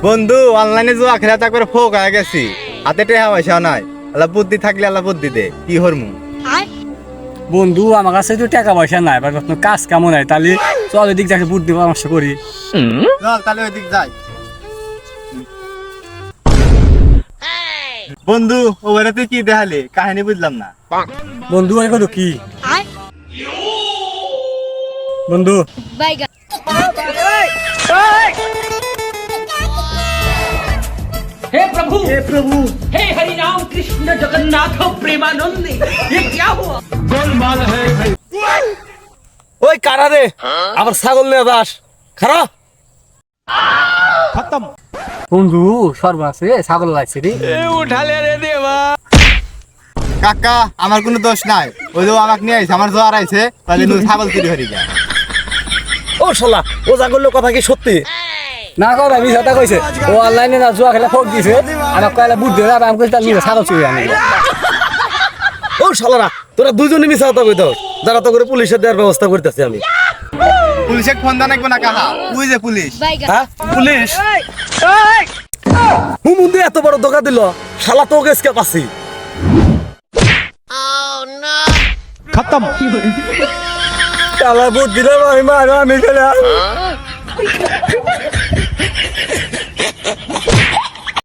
বন্ধু অনলাইনে জুয়া খেলা তা করে ফোক হয়ে গেছি, হাতে টেহা পয়সা নাই। আল্লাহ বুদ্ধি থাকলে আল্লাহ বুদ্ধি দে, কি হরমু? বন্ধু আমার কাছে তো টাকা পয়সা নাই, এবার কাজ কেমন হয় তাহলে চল এদিক যাকে বুদ্ধি পরামর্শ করি। চল তাহলে ওইদিক যাই। বন্ধু ওবারে তুই কি দেখালি, কাহিনী বুঝলাম না। বন্ধু আমি কত কি বন্ধু বাইগা हे प्रभु हे हरि राम कृष्ण जगन्नाथ प्रेमानंद ये क्या हुआ गोलमाल है ওই কারা রে আবার ছাগল নিয়ে যাস খারাপ বন্ধু সর্বনাশে ছাগল লাগছে রে। কাকা আমার কোনো দোষ নাই, ওই যে ও আমাকে নিয়ে আইছে, আমার জ্বর আইছে, তাহলে তুই ছাগল চুরি হরি যা। ও শালা ও জাগলের কথা কি সত্যি? না কথা মিশাটা কইছে, ও অনলাইনে না জুয়া খেলা ফোক দিছে, আমার কয়লা বুদ্ধি হবে, আমি কইছি তার নিজে ছাগল চুরি আনি। ও শালারা তোরা দুজনে মিছা কথা কইতো, যারা তো করে পুলিশের দেওয়ার ব্যবস্থা করতেছি আমি। পুলিশে ফোন দা নাকবো না কাহা, তুই যে পুলিশ। বাইগা হ্যাঁ পুলিশ হুমুন্দি এত বড় ধোকা দিল, শালা তো গেছকে পাচ্ছি। শালা বুদ্ধি রে আমি মারো আমি খেলা